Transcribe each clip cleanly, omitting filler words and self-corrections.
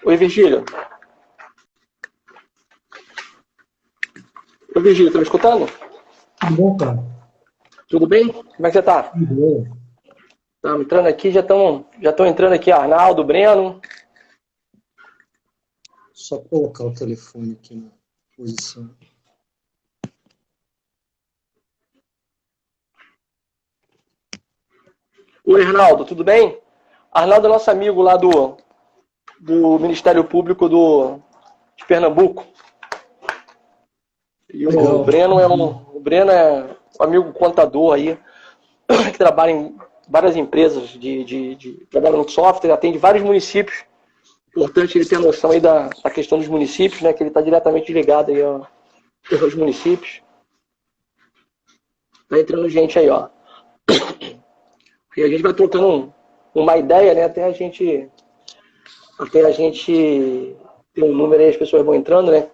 Oi, Virgílio. Oi, Virgílio, tá me escutando? Tudo bom, cara? Tudo bem? Como é que você tá? Tudo bem. Estamos entrando aqui, já estão entrando aqui Arnaldo, Breno. Só colocar o telefone aqui na posição. Oi, Arnaldo, tudo bem? Arnaldo é nosso amigo lá do Ministério Público de Pernambuco. E o Legal. Breno é um amigo contador aí, que trabalha em várias empresas trabalha no software, atende vários municípios. Importante ele ter a noção aí da questão dos municípios, né? Que ele está diretamente ligado aí aos municípios. Tá entrando gente aí, ó. E a gente vai trocando uma ideia, né? Até a gente ter um número aí, as pessoas vão entrando, né?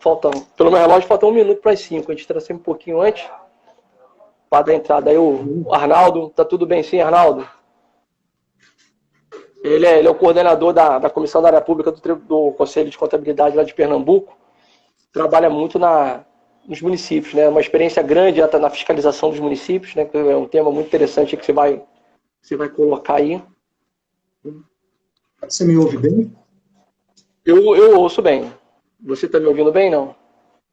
Pelo meu relógio, falta 1 minuto para as 5. A gente está sempre um pouquinho antes para dar entrada aí o Arnaldo. Tá tudo bem sim, Arnaldo? Ele é o coordenador da Comissão da Área Pública do Conselho de Contabilidade lá de Pernambuco. Trabalha muito nos municípios, né? Uma experiência grande na fiscalização dos municípios, né? Que é um tema muito interessante que você vai colocar aí. Você me ouve bem? Eu ouço bem. Você está me ouvindo bem, não?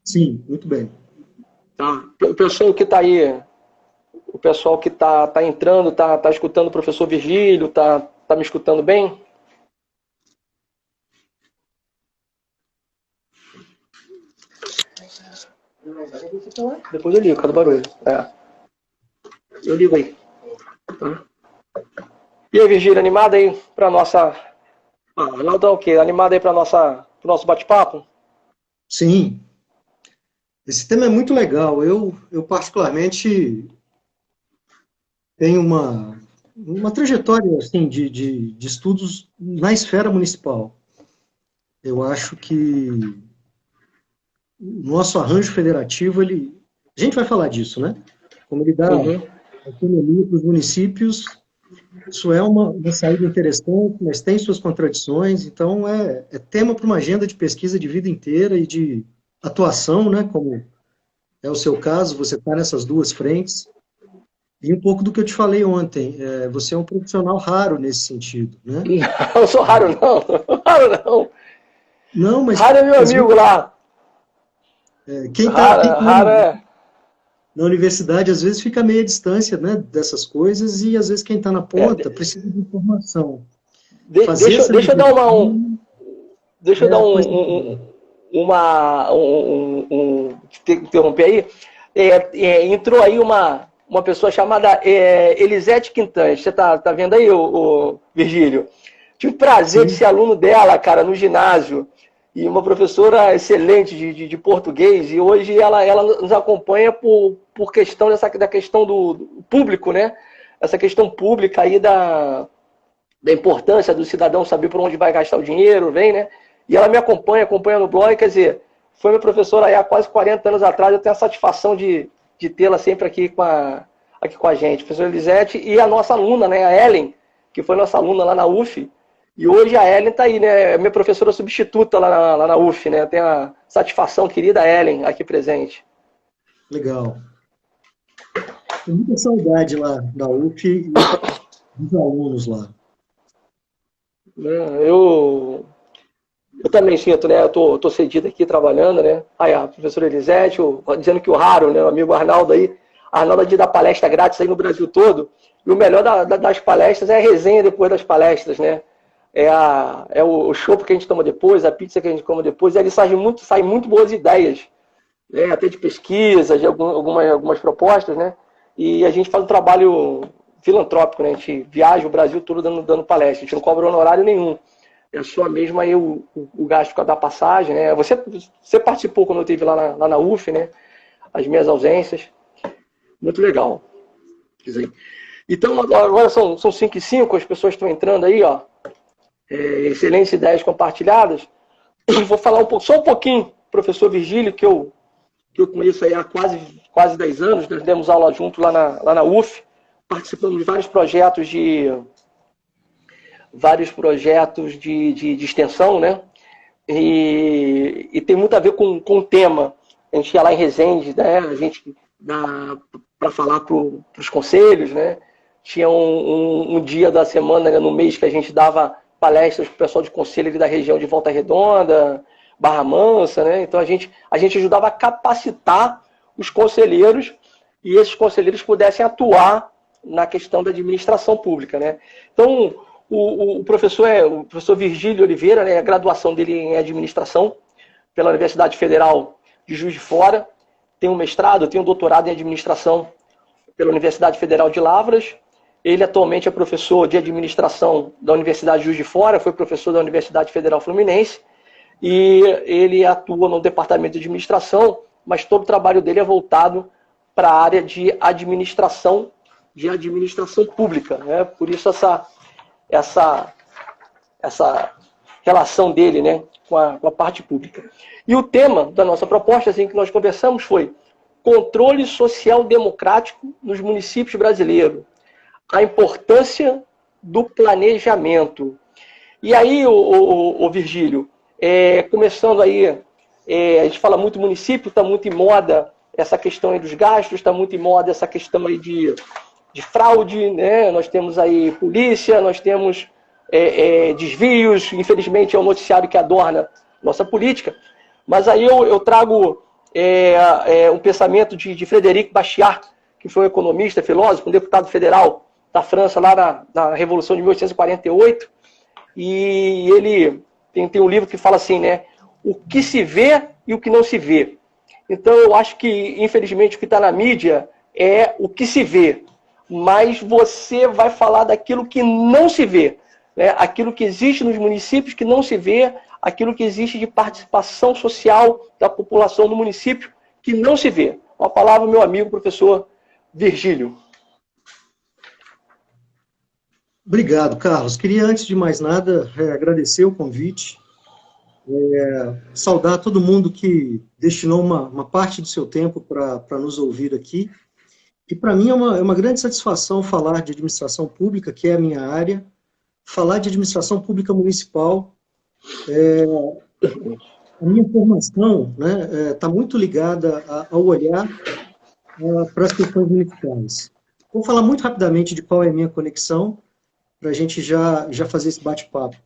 Sim, muito bem. Tá. O pessoal que está aí, o pessoal que tá entrando, tá escutando o professor Virgílio, tá me escutando bem? Depois eu ligo, cada barulho. Eu ligo aí. Tá? E aí, Virgílio, animado aí para nossa. Arnaldo, o quê? Animado aí para pro nosso bate-papo? Sim, esse tema é muito legal. Eu particularmente, tenho uma trajetória assim, de estudos na esfera municipal. Eu acho que o nosso arranjo federativo, a gente vai falar disso, né? Como ele dá Uhum. autonomia para os municípios. Isso é uma saída interessante, mas tem suas contradições, então é tema para uma agenda de pesquisa de vida inteira e de atuação, né, como é o seu caso, você está nessas duas frentes. E um pouco do que eu te falei ontem, você é um profissional raro nesse sentido, né? Não, eu sou raro, não. Raro não. Não, mas Raro é meu às vezes, amigo lá. quem Raro, tá raro é. na universidade às vezes fica meio à distância, né, dessas coisas, e às vezes quem está na é ponta precisa de informação. de- Fazer deixa, essa deixa eu dar uma. ligação Deixa eu é dar a coisa. te interromper aí. Entrou aí uma pessoa chamada Elisete Quintans. Você tá vendo aí, o Virgílio? Tive o prazer de Sim. ser aluno dela, cara, no ginásio. E uma professora excelente de português. E hoje ela nos acompanha por questão da questão do público, né? Essa questão pública aí da importância do cidadão saber por onde vai gastar o dinheiro, vem, né? E ela me acompanha no blog, quer dizer, foi minha professora aí há quase 40 anos atrás, eu tenho a satisfação de tê-la sempre aqui com a gente, professora Elisete, e a nossa aluna, né, a Ellen, que foi nossa aluna lá na UF, e hoje a Ellen está aí, né, é minha professora substituta lá na UF, né, eu tenho a satisfação, querida Ellen, aqui presente. Legal. Tem muita saudade lá da UF e dos alunos lá. Eu também sinto, né? Eu tô cedido aqui trabalhando, né? Aí a professora Elisete, dizendo que o Raro, né? O amigo Arnaldo aí, Arnaldo de dar palestra grátis aí no Brasil todo. E o melhor das palestras é a resenha depois das palestras, né? É o chopp que a gente toma depois, a pizza que a gente come depois, e ali saem muito boas ideias, né? Até de pesquisa, de algumas propostas, né? E a gente faz um trabalho filantrópico, né? A gente viaja o Brasil todo dando palestra, a gente não cobra honorário nenhum. É só mesmo aí o gasto da passagem, né? Você participou quando eu estive lá na UF, né? As minhas ausências. Muito legal. Então, agora são 5 e 5, as pessoas estão entrando aí, ó. Excelentes ideias compartilhadas. Vou falar só um pouquinho, professor Virgílio, que eu conheço aí há quase 10 anos. Nós demos aula junto lá na UF, participamos de vários projetos de extensão, né? e tem muito a ver com o tema. A gente ia lá em Resende, né? A gente para falar para os conselhos, né? Tinha um dia da semana, né, no mês, que a gente dava palestras para o pessoal de conselho ali da região de Volta Redonda, Barra Mansa, né? Então a gente ajudava a capacitar os conselheiros e esses conselheiros pudessem atuar na questão da administração pública, né? Então o professor Virgílio Oliveira, né, a graduação dele em administração pela Universidade Federal de Juiz de Fora, tem um mestrado, tem um doutorado em administração pela Universidade Federal de Lavras. Ele atualmente é professor de administração da Universidade de Juiz de Fora, foi professor da Universidade Federal Fluminense, e ele atua no departamento de administração, mas todo o trabalho dele é voltado para a área de administração pública, né? Por isso essa relação dele, né, com a parte pública. E o tema da nossa proposta, assim, que nós conversamos, foi controle social democrático nos municípios brasileiros, a importância do planejamento. E aí, o Virgílio, começando aí, a gente fala muito município, está muito em moda essa questão aí dos gastos, está muito em moda essa questão aí de fraude, né? Nós temos aí polícia, nós temos desvios, infelizmente é um noticiário que adorna nossa política, mas aí eu trago um pensamento de Frederic Bastiat, que foi um economista, filósofo, um deputado federal da França, lá na Revolução de 1848, e ele tem um livro que fala assim, né, o que se vê e o que não se vê. Então eu acho que, infelizmente, o que está na mídia é o que se vê, mas você vai falar daquilo que não se vê, né? Aquilo que existe nos municípios que não se vê, aquilo que existe de participação social da população do município que não se vê. Uma palavra, meu amigo, professor Virgílio. Obrigado, Carlos. Queria, antes de mais nada, agradecer o convite, saudar todo mundo que destinou uma parte do seu tempo para nos ouvir aqui. E para mim é uma grande satisfação falar de administração pública, que é a minha área, falar de administração pública municipal. A minha formação, né, está muito ligada ao olhar para as questões municipais. Vou falar muito rapidamente de qual é a minha conexão, para a gente já fazer esse bate-papo.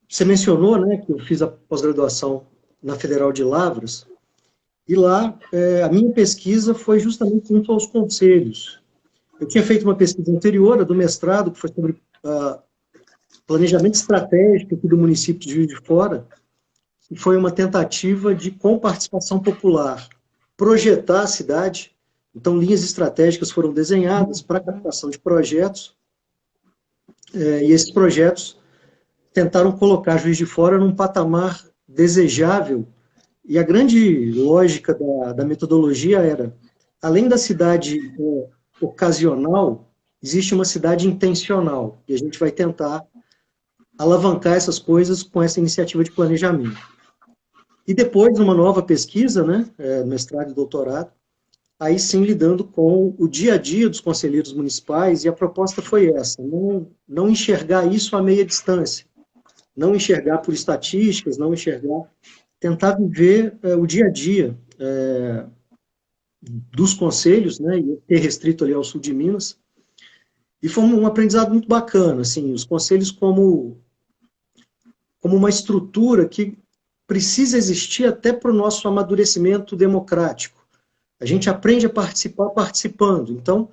Você mencionou, né, que eu fiz a pós-graduação na Federal de Lavras, e lá a minha pesquisa foi justamente junto aos conselhos. Eu tinha feito uma pesquisa anterior, a do mestrado, que foi sobre planejamento estratégico aqui do município de Juiz de Fora, e foi uma tentativa de, com participação popular, projetar a cidade. Então, linhas estratégicas foram desenhadas para a captação de projetos, e esses projetos tentaram colocar Juiz de Fora num patamar desejável, e a grande lógica da metodologia era, além da cidade ocasional, existe uma cidade intencional, e a gente vai tentar alavancar essas coisas com essa iniciativa de planejamento. E depois, uma nova pesquisa, né, mestrado e doutorado, aí sim lidando com o dia a dia dos conselheiros municipais, e a proposta foi essa, não enxergar isso a meia distância, não enxergar por estatísticas, não enxergar, tentar viver o dia a dia dos conselhos, né, e ter restrito ali ao sul de Minas, e foi um aprendizado muito bacana, assim, os conselhos como uma estrutura que precisa existir até para o nosso amadurecimento democrático. A gente aprende a participar participando. Então,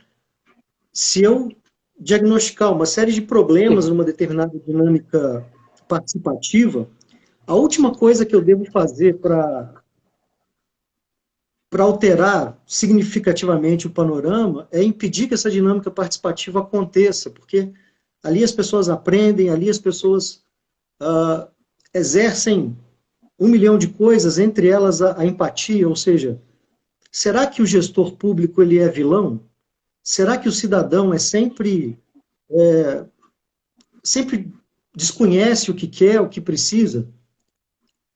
se eu diagnosticar uma série de problemas numa determinada dinâmica participativa, a última coisa que eu devo fazer para alterar significativamente o panorama é impedir que essa dinâmica participativa aconteça, porque ali as pessoas aprendem, ali as pessoas exercem 1 milhão de coisas, entre elas a empatia, ou seja, será que o gestor público ele é vilão? Será que o cidadão sempre desconhece o que quer, o que precisa?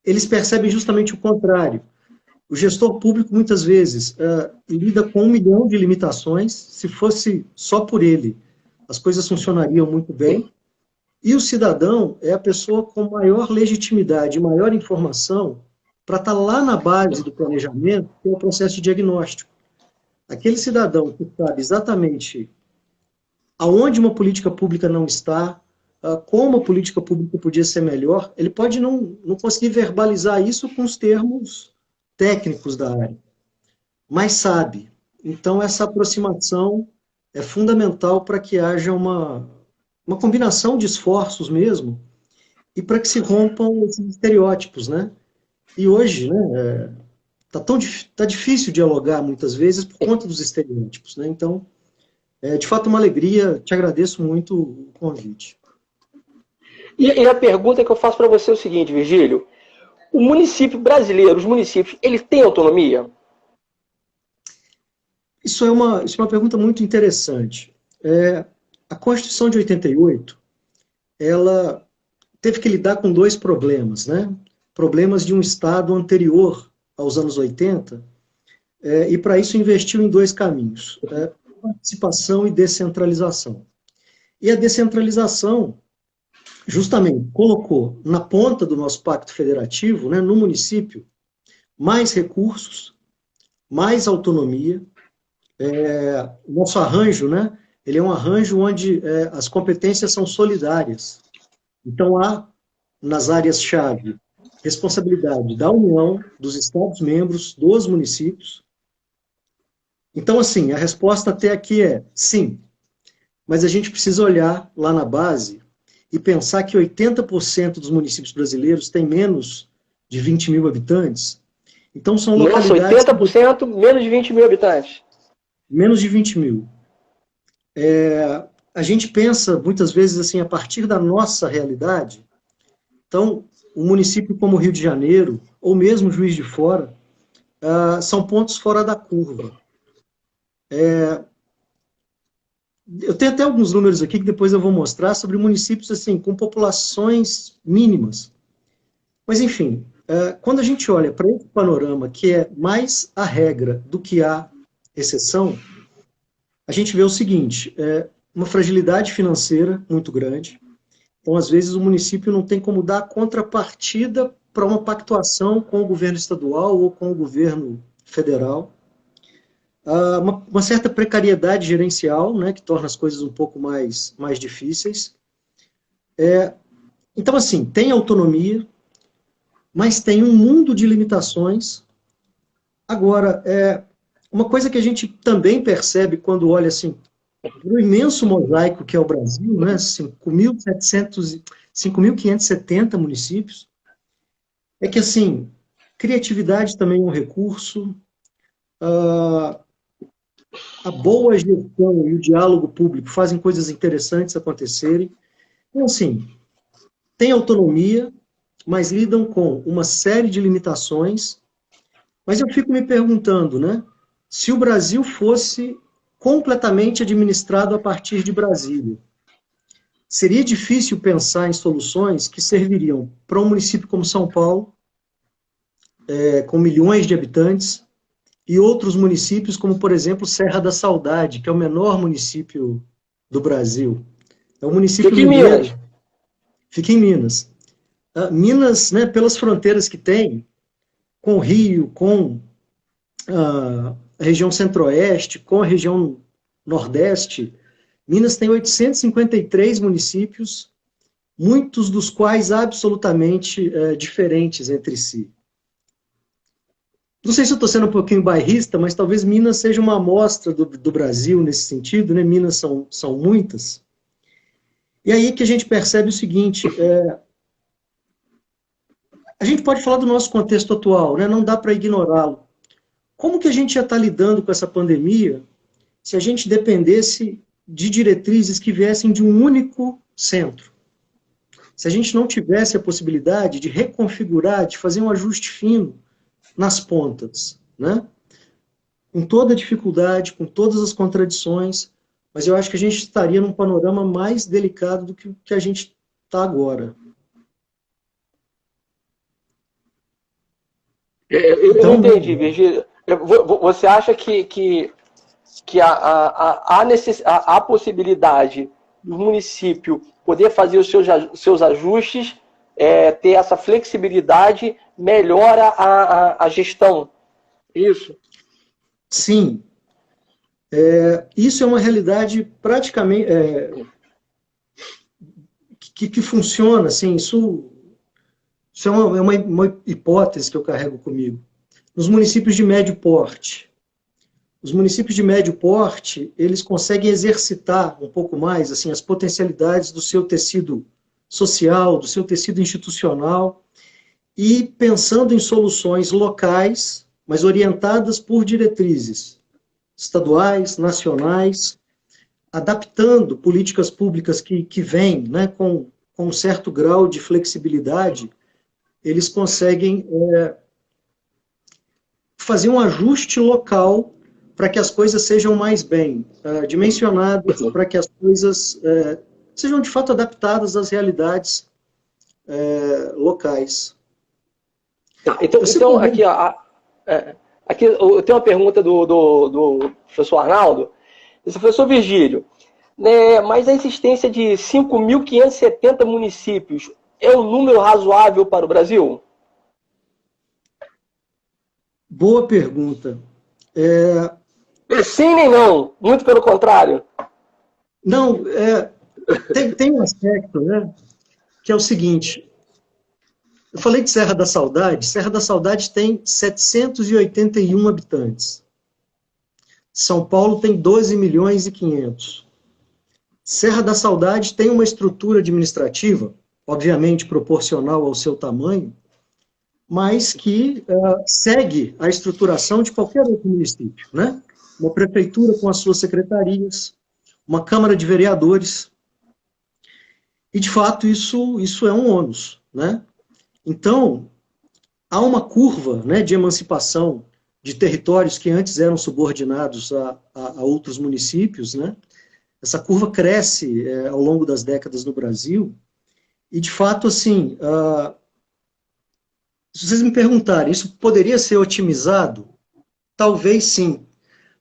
Eles percebem justamente o contrário. O gestor público, muitas vezes, lida com 1 milhão de limitações. Se fosse só por ele, as coisas funcionariam muito bem. E o cidadão é a pessoa com maior legitimidade, maior informação para estar lá na base do planejamento, que é o processo de diagnóstico. Aquele cidadão que sabe exatamente aonde uma política pública não está, como a política pública podia ser melhor, ele pode não conseguir verbalizar isso com os termos técnicos da área, mas sabe. Então, essa aproximação é fundamental para que haja uma combinação de esforços mesmo, e para que se rompam esses estereótipos, né? E hoje, né, tá difícil dialogar muitas vezes por conta dos estereótipos, né? Então, é de fato uma alegria, te agradeço muito o convite. E a pergunta que eu faço para você é o seguinte, Virgílio: o município brasileiro, os municípios, eles têm autonomia? Isso é uma pergunta muito interessante. A Constituição de 88, ela teve que lidar com dois problemas, né? Problemas de um Estado anterior aos anos 80, e para isso investiu em dois caminhos, participação e descentralização. E a descentralização, justamente, colocou na ponta do nosso pacto federativo, né, no município, mais recursos, mais autonomia. O nosso arranjo, né, ele é um arranjo onde as competências são solidárias. Então, há, nas áreas-chave, responsabilidade da União, dos Estados-membros, dos municípios. Então, assim, a resposta até aqui é sim, mas a gente precisa olhar lá na base e pensar que 80% dos municípios brasileiros têm menos de 20 mil habitantes. Então, são localidades... Nossa, 80% menos de 20 mil habitantes. Menos de 20 mil. A gente pensa, muitas vezes, assim, a partir da nossa realidade. Então, um município como o Rio de Janeiro, ou mesmo Juiz de Fora, são pontos fora da curva. Eu tenho até alguns números aqui que depois eu vou mostrar sobre municípios assim, com populações mínimas. Mas, enfim, quando a gente olha para esse panorama, que é mais a regra do que a exceção, a gente vê o seguinte: uma fragilidade financeira muito grande. Então, às vezes, o município não tem como dar contrapartida para uma pactuação com o governo estadual ou com o governo federal. Uma certa precariedade gerencial, né, que torna as coisas um pouco mais difíceis. Então, assim, tem autonomia, mas tem um mundo de limitações. Agora, uma coisa que a gente também percebe quando olha assim, o imenso mosaico que é o Brasil, né, 5.570 municípios, é que, assim, criatividade também é um recurso, a boa gestão e o diálogo público fazem coisas interessantes acontecerem. Então, assim, tem autonomia, mas lidam com uma série de limitações. Mas eu fico me perguntando, né, se o Brasil fosse completamente administrado a partir de Brasília, seria difícil pensar em soluções que serviriam para um município como São Paulo, com milhões de habitantes, e outros municípios, como, por exemplo, Serra da Saudade, que é o menor município do Brasil. É um município Fica em Minas. Fica em Minas. Minas, né, pelas fronteiras que tem, com o Rio, com a região centro-oeste, com a região nordeste, Minas tem 853 municípios, muitos dos quais absolutamente diferentes entre si. Não sei se eu estou sendo um pouquinho bairrista, mas talvez Minas seja uma amostra do Brasil nesse sentido, né? Minas são muitas. E aí que a gente percebe o seguinte: a gente pode falar do nosso contexto atual, né? Não dá para ignorá-lo. Como que a gente já está lidando com essa pandemia se a gente dependesse de diretrizes que viessem de um único centro? Se a gente não tivesse a possibilidade de reconfigurar, de fazer um ajuste fino nas pontas, né? Com toda a dificuldade, com todas as contradições, mas eu acho que a gente estaria num panorama mais delicado do que o que a gente está agora. Eu entendi, Virgílio. Você acha que há possibilidade do município poder fazer os seus ajustes, ter essa flexibilidade, melhora a gestão. Isso? Sim. Isso é uma realidade praticamente que funciona, assim, isso é uma hipótese que eu carrego comigo. Nos municípios de médio porte, os municípios de médio porte, eles conseguem exercitar um pouco mais assim, as potencialidades do seu tecido social, do seu tecido institucional, e pensando em soluções locais, mas orientadas por diretrizes estaduais, nacionais, adaptando políticas públicas que vêm, né, com um certo grau de flexibilidade, eles conseguem fazer um ajuste local para que as coisas sejam mais bem dimensionadas, para que as coisas sejam de fato adaptadas às realidades locais. Tá, então aqui, aqui eu tenho uma pergunta do professor Arnaldo. Professor Virgílio, né, mas a existência de 5.570 municípios é um número razoável para o Brasil? Boa pergunta. Sim nem não, muito pelo contrário. Não, tem um aspecto, né, que é o seguinte. Eu falei de Serra da Saudade tem 781 habitantes. São Paulo tem 12 milhões e 500. Serra da Saudade tem uma estrutura administrativa, obviamente proporcional ao seu tamanho, mas que segue a estruturação de qualquer outro município, né? Uma prefeitura com as suas secretarias, uma Câmara de Vereadores, e de fato isso é um ônus, né? Então, há uma curva, né, de emancipação de territórios que antes eram subordinados a outros municípios, né? Essa curva cresce ao longo das décadas no Brasil, e de fato, assim, se vocês me perguntarem, isso poderia ser otimizado? Talvez sim,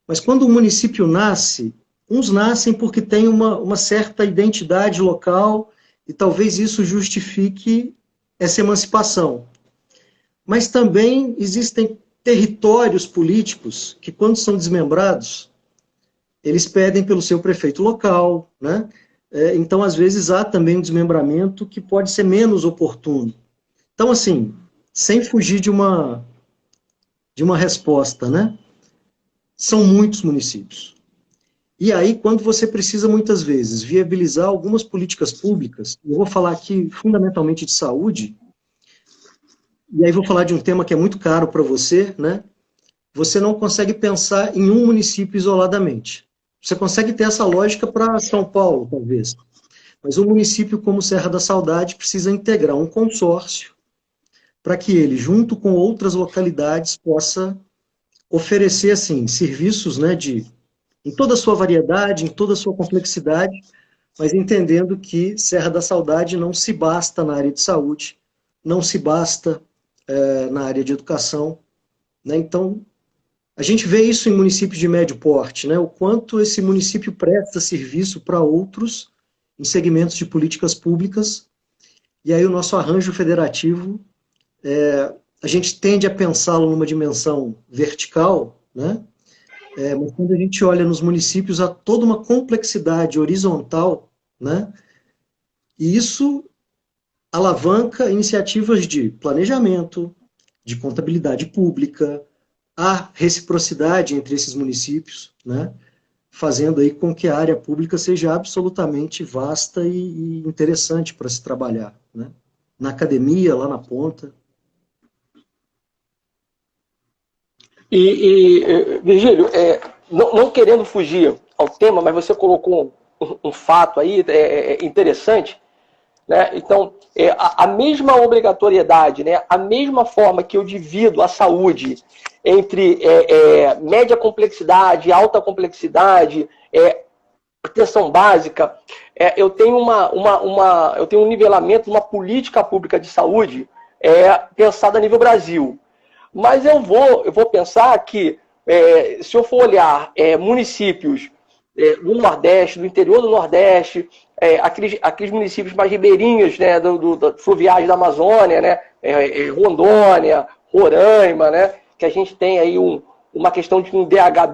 mas quando o município nasce, uns nascem porque tem uma certa identidade local, e talvez isso justifique essa emancipação. Mas também existem territórios políticos que, quando são desmembrados, eles pedem pelo seu prefeito local, né? Então, às vezes, há também um desmembramento que pode ser menos oportuno. Então, assim, sem fugir de uma resposta, né? São muitos municípios. E aí, quando você precisa, muitas vezes, viabilizar algumas políticas públicas, eu vou falar aqui fundamentalmente de saúde, e aí vou falar de um tema que é muito caro para você, né? Você não consegue pensar em um município isoladamente. Você consegue ter essa lógica para São Paulo, talvez. Mas um município como Serra da Saudade precisa integrar um consórcio para que ele, junto com outras localidades, possa oferecer, assim, serviços, né, em toda a sua variedade, em toda a sua complexidade, mas entendendo que Serra da Saudade não se basta na área de saúde, não se basta na área de educação, né? Então, a gente vê isso em municípios de médio porte, né? O quanto esse município presta serviço para outros em segmentos de políticas públicas, e aí o nosso arranjo federativo, a gente tende a pensá-lo numa dimensão vertical, né? Mas quando a gente olha nos municípios, há toda uma complexidade horizontal, né? E isso alavanca iniciativas de planejamento, de contabilidade pública, a reciprocidade entre esses municípios, né? Fazendo aí com que a área pública seja absolutamente vasta e interessante para se trabalhar, né? Na academia, lá na ponta. Virgílio, não querendo fugir ao tema, mas você colocou um fato aí interessante, né? Então, a mesma obrigatoriedade, né? A mesma forma que eu divido a saúde entre média complexidade, alta complexidade, atenção básica, eu tenho eu tenho um nivelamento, uma política pública de saúde pensada a nível Brasil. Mas eu vou pensar que, se eu for olhar municípios do Nordeste, do interior do Nordeste, aqueles municípios mais ribeirinhos, né, fluviais da Amazônia, né, Rondônia, Roraima, né, que a gente tem aí uma questão de um DH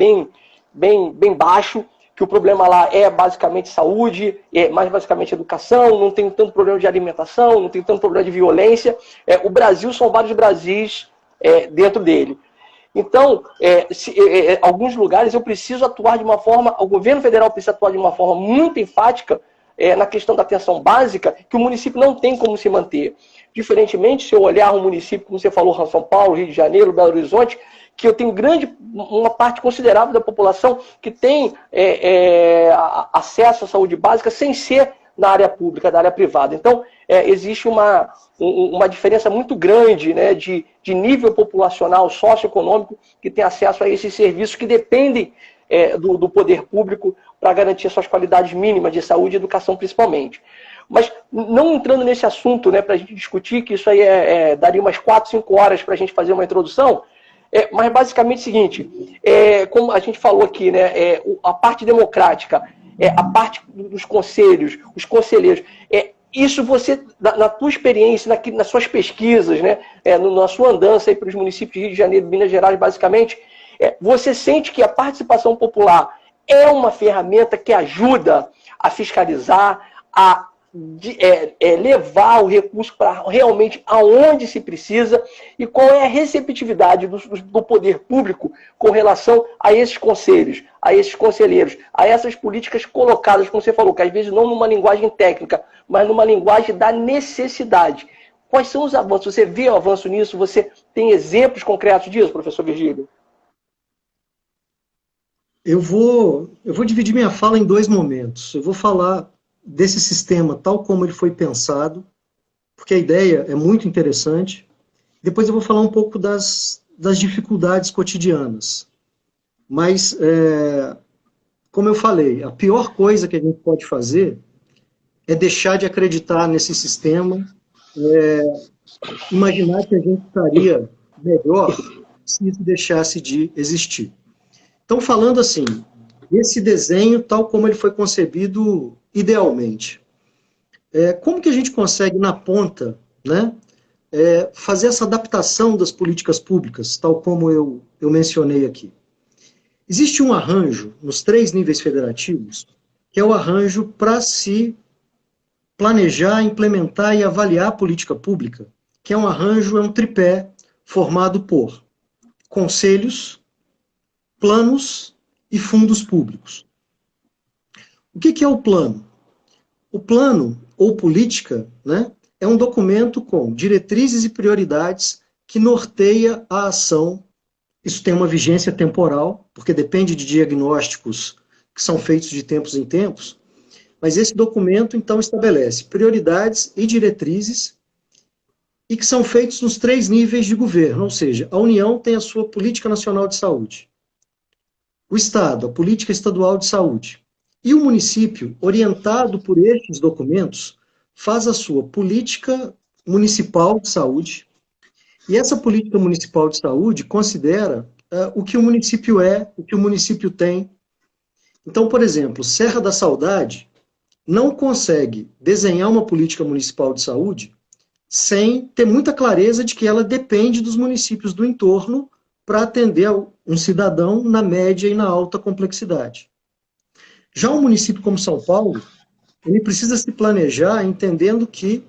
bem baixo, que o problema lá é basicamente saúde, é mais basicamente educação, não tem tanto problema de alimentação, não tem tanto problema de violência. O Brasil são vários Brasis dentro dele. Então, alguns lugares eu preciso atuar de uma forma, o governo federal precisa atuar de uma forma muito enfática na questão da atenção básica, que o município não tem como se manter. Diferentemente, se eu olhar um município, como você falou, São Paulo, Rio de Janeiro, Belo Horizonte, que eu tenho uma parte considerável da população que tem acesso à saúde básica sem ser na área pública, da área privada. Então, existe uma diferença muito grande, né, de nível populacional, socioeconômico, que tem acesso a esses serviços que dependem do poder público para garantir suas qualidades mínimas de saúde e educação, principalmente. Mas não entrando nesse assunto, né, para a gente discutir, que isso aí daria umas 4, 5 horas para a gente fazer uma introdução, mas basicamente é o seguinte, como a gente falou aqui, né, a parte democrática, a parte dos conselhos, os conselheiros, isso você, na tua experiência, nas suas pesquisas, né, na sua andança para os municípios de Rio de Janeiro e Minas Gerais, basicamente, você sente que a participação popular é uma ferramenta que ajuda a fiscalizar, a levar o recurso para realmente aonde se precisa, e qual é a receptividade do poder público com relação a esses conselhos, a esses conselheiros, a essas políticas colocadas, como você falou, que às vezes não numa linguagem técnica, mas numa linguagem da necessidade. Quais são os avanços? Você vê o avanço nisso? Você tem exemplos concretos disso, professor Virgílio? Eu vou dividir minha fala em 2 momentos. Eu vou falar desse sistema tal como ele foi pensado, porque a ideia é muito interessante. Depois eu vou falar um pouco das dificuldades cotidianas. Mas, como eu falei, a pior coisa que a gente pode fazer é deixar de acreditar nesse sistema, imaginar que a gente estaria melhor se isso deixasse de existir. Então, falando assim, esse desenho, tal como ele foi concebido idealmente, como que a gente consegue, na ponta, né, fazer essa adaptação das políticas públicas, tal como eu mencionei aqui? Existe um arranjo, nos 3 níveis federativos, que é o arranjo para se planejar, implementar e avaliar a política pública, que é um arranjo, um tripé formado por conselhos, planos e fundos públicos. O que é o plano? O plano, ou política, né, é um documento com diretrizes e prioridades que norteia a ação. Isso tem uma vigência temporal, porque depende de diagnósticos que são feitos de tempos em tempos, mas esse documento, então, estabelece prioridades e diretrizes e que são feitos nos 3 níveis de governo, ou seja, a União tem a sua Política Nacional de Saúde, o Estado, a Política Estadual de Saúde, e o município, orientado por estes documentos, faz a sua Política Municipal de Saúde, e essa Política Municipal de Saúde considera o que o município o que o município tem. Então, por exemplo, Serra da Saudade não consegue desenhar uma política municipal de saúde sem ter muita clareza de que ela depende dos municípios do entorno para atender um cidadão na média e na alta complexidade. Já um município como São Paulo, ele precisa se planejar entendendo que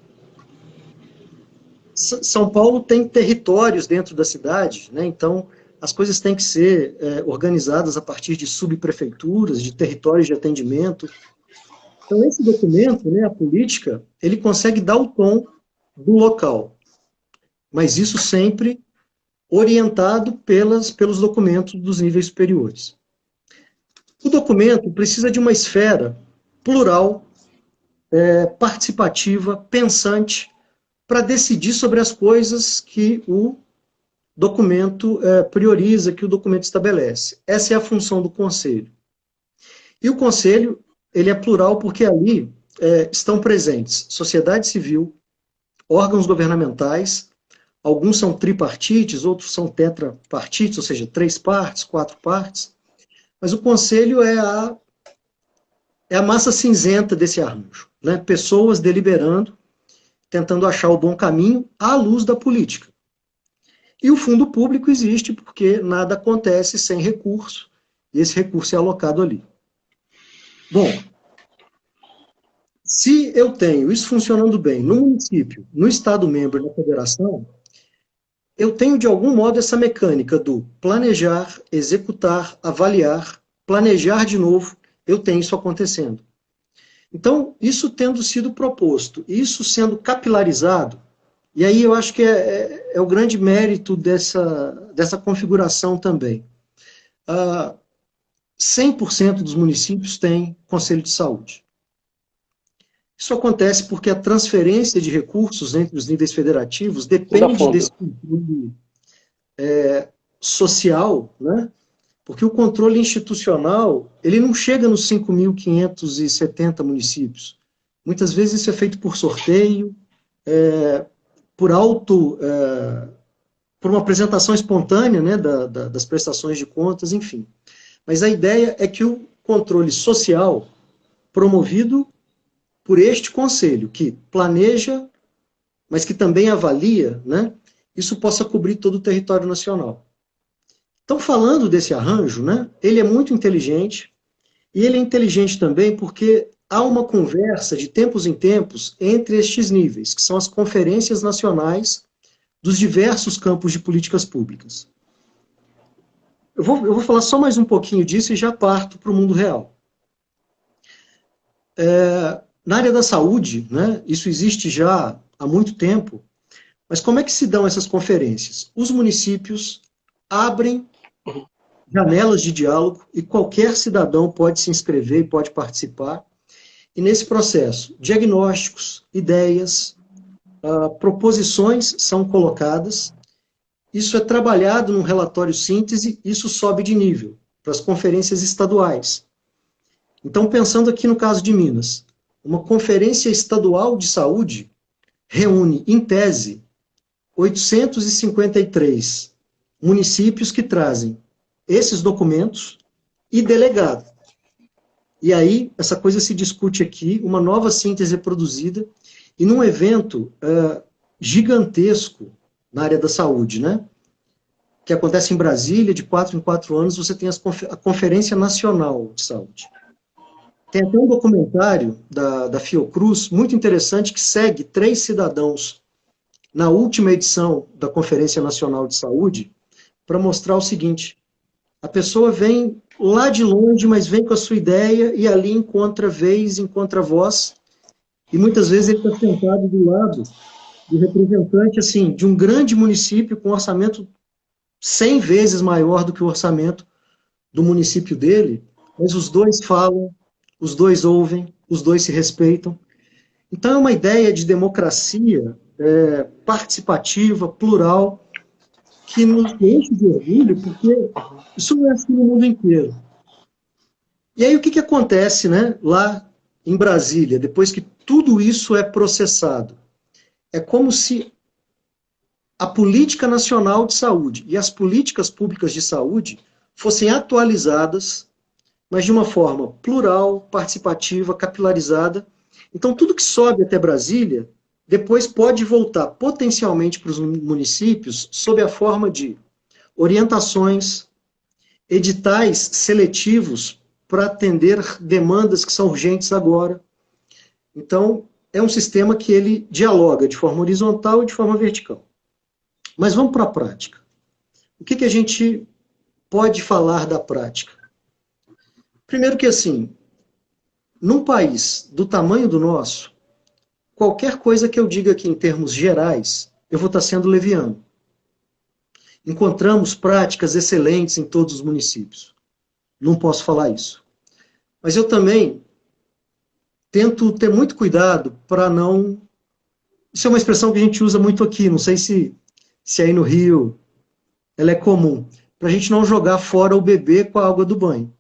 São Paulo tem territórios dentro da cidade, né? Então as coisas têm que ser organizadas a partir de subprefeituras, de territórios de atendimento. Então esse documento, né, a política, ele consegue dar o tom do local, mas isso sempre orientado pelos documentos dos níveis superiores. O documento precisa de uma esfera plural, participativa, pensante, para decidir sobre as coisas que o documento prioriza, que o documento estabelece. Essa é a função do conselho. E o conselho, ele é plural porque ali estão presentes sociedade civil, órgãos governamentais, alguns são tripartites, outros são tetrapartites, ou seja, 3 partes, 4 partes, mas o conselho é a é a massa cinzenta desse arranjo, né? Pessoas deliberando, tentando achar o bom caminho à luz da política. E o fundo público existe porque nada acontece sem recurso, e esse recurso é alocado ali. Bom, se eu tenho isso funcionando bem no município, no Estado-membro e na federação, eu tenho, de algum modo, essa mecânica do planejar, executar, avaliar, planejar de novo, eu tenho isso acontecendo. Então, isso tendo sido proposto, isso sendo capilarizado, e aí eu acho que é o grande mérito dessa configuração também. 100% dos municípios têm conselho de saúde. Isso acontece porque a transferência de recursos entre os níveis federativos depende desse controle social, né? Porque o controle institucional, ele não chega nos 5.570 municípios. Muitas vezes isso é feito por sorteio, por por uma apresentação espontânea, né, das prestações de contas, enfim. Mas a ideia é que o controle social, promovido por este conselho, que planeja, mas que também avalia, né, isso possa cobrir todo o território nacional. Então, falando desse arranjo, né, ele é muito inteligente, e ele é inteligente também porque há uma conversa de tempos em tempos entre estes níveis, que são as conferências nacionais dos diversos campos de políticas públicas. Eu vou falar só mais um pouquinho disso e já parto para o mundo real. Na área da saúde, né, isso existe já há muito tempo, mas como é que se dão essas conferências? Os municípios abrem janelas de diálogo e qualquer cidadão pode se inscrever e pode participar. E nesse processo, diagnósticos, ideias, proposições são colocadas, isso é trabalhado num relatório síntese, isso sobe de nível para as conferências estaduais. Então, pensando aqui no caso de Minas, uma conferência estadual de saúde reúne, em tese, 853 municípios que trazem esses documentos e delegado. E aí, essa coisa se discute aqui, uma nova síntese é produzida, e num evento gigantesco na área da saúde, né? Que acontece em Brasília, de 4 em 4 anos, você tem a Conferência Nacional de Saúde. Tem até um documentário da Fiocruz, muito interessante, que segue 3 cidadãos na última edição da Conferência Nacional de Saúde, para mostrar o seguinte: a pessoa vem lá de longe, mas vem com a sua ideia, e ali encontra vez, encontra voz, e muitas vezes ele está sentado do lado do representante, assim, de um grande município com um orçamento 100 vezes maior do que o orçamento do município dele, mas os dois falam, os dois ouvem, os dois se respeitam. Então é uma ideia de democracia participativa, plural, que nos enche de orgulho, porque isso não é assim no mundo inteiro. E aí o que acontece, né, lá em Brasília, depois que tudo isso é processado? É como se a política nacional de saúde e as políticas públicas de saúde fossem atualizadas, mas de uma forma plural, participativa, capilarizada. Então, tudo que sobe até Brasília, depois pode voltar potencialmente para os municípios sob a forma de orientações, editais seletivos para atender demandas que são urgentes agora. Então, é um sistema que ele dialoga de forma horizontal e de forma vertical. Mas vamos para a prática. O que a gente pode falar da prática? Primeiro que, assim, num país do tamanho do nosso, qualquer coisa que eu diga aqui em termos gerais, eu vou estar sendo leviano. Encontramos práticas excelentes em todos os municípios. Não posso falar isso. Mas eu também tento ter muito cuidado para não... Isso é uma expressão que a gente usa muito aqui, não sei se aí no Rio ela é comum, para a gente não jogar fora o bebê com a água do banho.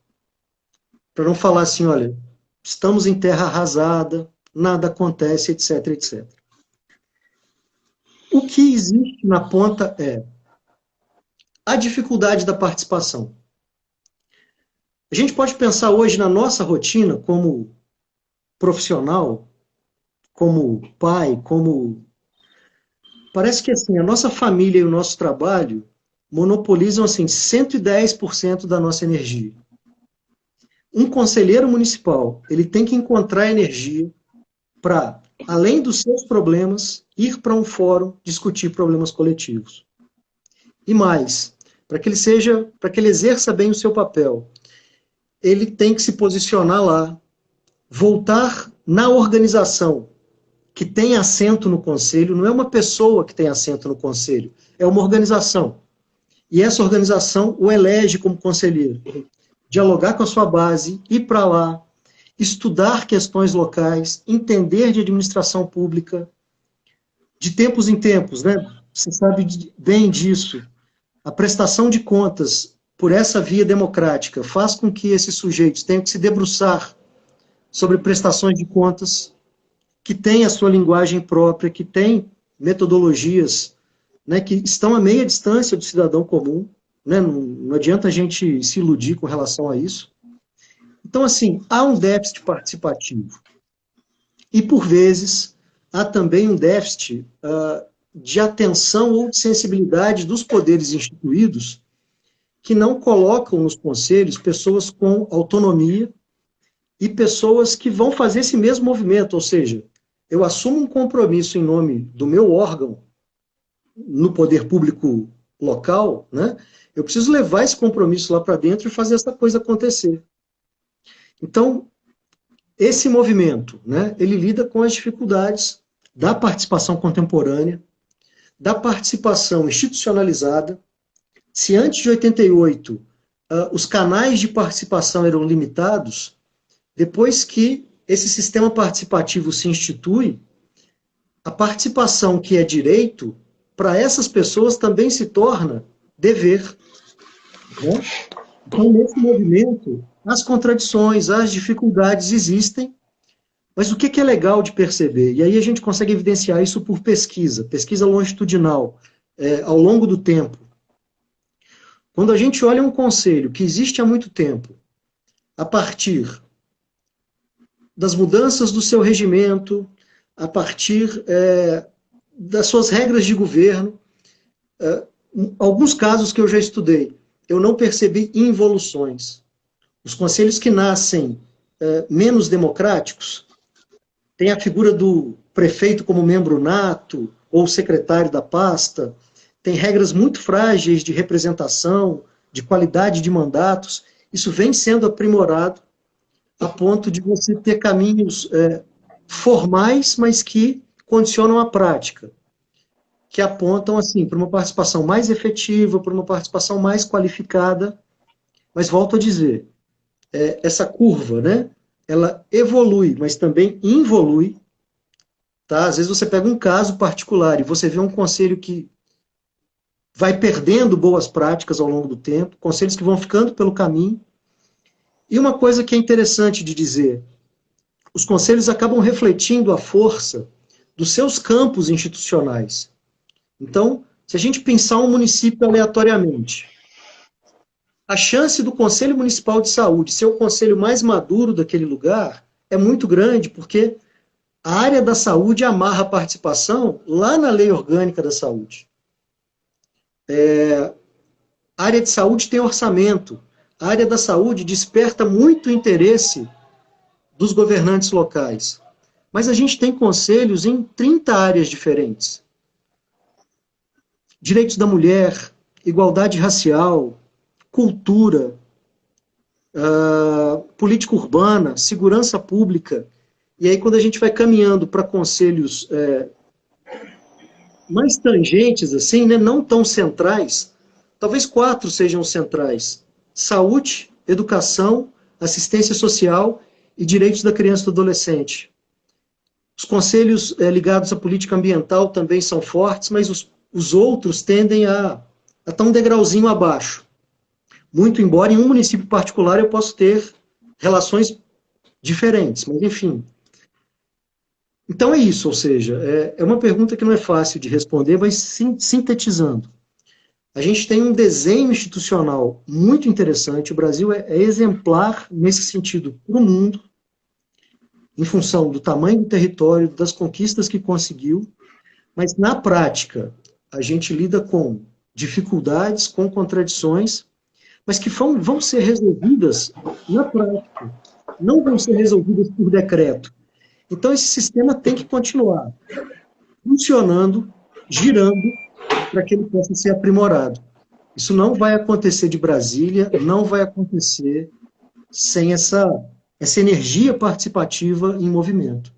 Para não falar assim, olha, estamos em terra arrasada, nada acontece, etc, etc. O que existe na ponta é a dificuldade da participação. A gente pode pensar hoje na nossa rotina como profissional, como pai, como... Parece que assim, a nossa família e o nosso trabalho monopolizam assim, 110% da nossa energia. Um conselheiro municipal, ele tem que encontrar energia para, além dos seus problemas, ir para um fórum discutir problemas coletivos. E mais, para que ele exerça bem o seu papel, ele tem que se posicionar lá, voltar na organização que tem assento no conselho, não é uma pessoa que tem assento no conselho, é uma organização. E essa organização o elege como conselheiro. Dialogar com a sua base, ir para lá, estudar questões locais, entender de administração pública, de tempos em tempos, né? Você sabe bem disso. A prestação de contas por essa via democrática faz com que esses sujeitos tenham que se debruçar sobre prestações de contas, que têm a sua linguagem própria, que têm metodologias, né, que estão a meia distância do cidadão comum, né? Não adianta a gente se iludir com relação a isso. Então, assim, há um déficit participativo. E, por vezes, há também um déficit de atenção ou de sensibilidade dos poderes instituídos que não colocam nos conselhos pessoas com autonomia e pessoas que vão fazer esse mesmo movimento, ou seja, eu assumo um compromisso em nome do meu órgão no poder público local, né? Eu preciso levar esse compromisso lá para dentro e fazer essa coisa acontecer. Então, esse movimento, né, ele lida com as dificuldades da participação contemporânea, da participação institucionalizada. Se antes de 88 os canais de participação eram limitados, depois que esse sistema participativo se institui, a participação que é direito, para essas pessoas também se torna dever. Né? Então, nesse movimento, as contradições, as dificuldades existem, mas o que é legal de perceber? E aí a gente consegue evidenciar isso por pesquisa longitudinal, ao longo do tempo. Quando a gente olha um conselho que existe há muito tempo, a partir das mudanças do seu regimento, a partir das suas regras de governo, alguns casos que eu já estudei, eu não percebi involuções. Os conselhos que nascem menos democráticos, tem a figura do prefeito como membro nato, ou secretário da pasta, tem regras muito frágeis de representação, de qualidade de mandatos, isso vem sendo aprimorado a ponto de você ter caminhos formais, mas que condicionam a prática, que apontam assim para uma participação mais efetiva, para uma participação mais qualificada, mas volto a dizer, essa curva, né, ela evolui, mas também involui, tá? Às vezes você pega um caso particular e você vê um conselho que vai perdendo boas práticas ao longo do tempo, conselhos que vão ficando pelo caminho. E uma coisa que é interessante de dizer, os conselhos acabam refletindo a força dos seus campos institucionais. Então, se a gente pensar um município aleatoriamente, a chance do Conselho Municipal de Saúde ser o conselho mais maduro daquele lugar é muito grande, porque a área da saúde amarra a participação lá na Lei Orgânica da Saúde. A área de saúde tem orçamento. A área da saúde desperta muito interesse dos governantes locais. Mas a gente tem conselhos em 30 áreas diferentes. Direitos da mulher, igualdade racial, cultura, política urbana, segurança pública. E aí, quando a gente vai caminhando para conselhos mais tangentes, assim, né, não tão centrais, talvez 4 sejam centrais: saúde, educação, assistência social e direitos da criança e do adolescente. Os conselhos ligados à política ambiental também são fortes, mas os outros tendem a estar um degrauzinho abaixo. Muito embora em um município particular eu possa ter relações diferentes, mas enfim. Então é isso, ou seja, é uma pergunta que não é fácil de responder, mas sintetizando. A gente tem um desenho institucional muito interessante, o Brasil é exemplar nesse sentido para o mundo, em função do tamanho do território, das conquistas que conseguiu, mas na prática a gente lida com dificuldades, com contradições, mas que vão ser resolvidas na prática, não vão ser resolvidas por decreto. Então esse sistema tem que continuar funcionando, girando, para que ele possa ser aprimorado. Isso não vai acontecer de Brasília, não vai acontecer sem essa energia participativa em movimento.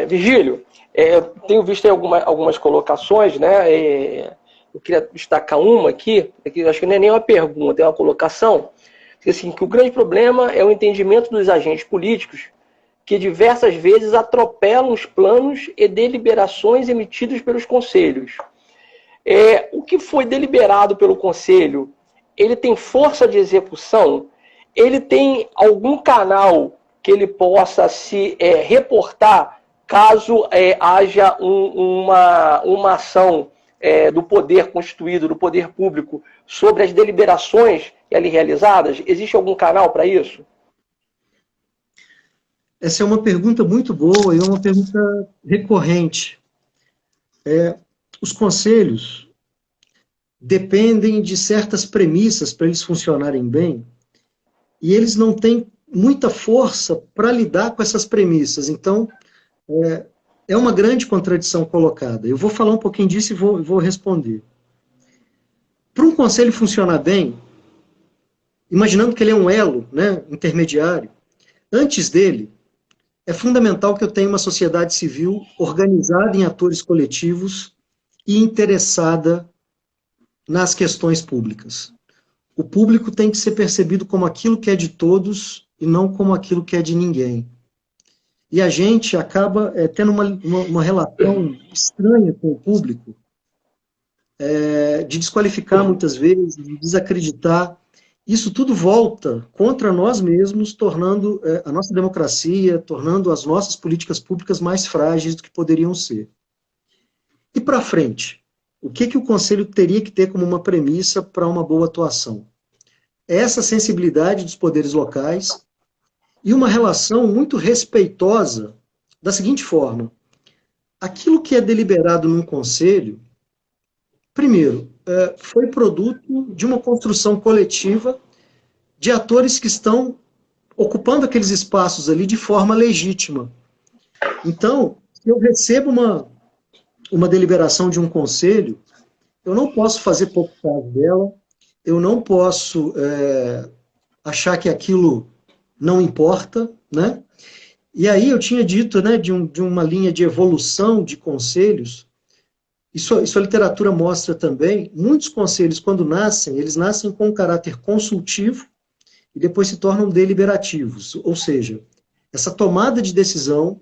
Virgílio, tenho visto aí algumas colocações, né? Eu queria destacar uma aqui, que acho que não é nem uma pergunta, é uma colocação, assim, que o grande problema é o entendimento dos agentes políticos que diversas vezes atropelam os planos e deliberações emitidos pelos conselhos. O que foi deliberado pelo conselho, ele tem força de execução? Ele tem algum canal que ele possa se reportar caso haja uma ação do poder constituído, do poder público, sobre as deliberações ali realizadas? Existe algum canal para isso? Essa é uma pergunta muito boa e é uma pergunta recorrente. Os conselhos dependem de certas premissas para eles funcionarem bem, e eles não têm muita força para lidar com essas premissas. Então, é uma grande contradição colocada. Eu vou falar um pouquinho disso e vou responder. Para um conselho funcionar bem, imaginando que ele é um elo, né, intermediário, antes dele, é fundamental que eu tenha uma sociedade civil organizada em atores coletivos e interessada nas questões públicas. O público tem que ser percebido como aquilo que é de todos e não como aquilo que é de ninguém. E a gente acaba tendo uma relação estranha com o público, de desqualificar muitas vezes, de desacreditar. Isso tudo volta contra nós mesmos, tornando a nossa democracia, tornando as nossas políticas públicas mais frágeis do que poderiam ser. E para frente, o que o Conselho teria que ter como uma premissa para uma boa atuação? Essa sensibilidade dos poderes locais e uma relação muito respeitosa da seguinte forma: aquilo que é deliberado num Conselho, primeiro, foi produto de uma construção coletiva de atores que estão ocupando aqueles espaços ali de forma legítima. Então, se eu recebo uma deliberação de um conselho, eu não posso fazer pouco caso dela, eu não posso achar que aquilo não importa, né? E aí eu tinha dito, né, de uma linha de evolução de conselhos. Isso a literatura mostra também. Muitos conselhos, quando nascem, eles nascem com um caráter consultivo e depois se tornam deliberativos. Ou seja, essa tomada de decisão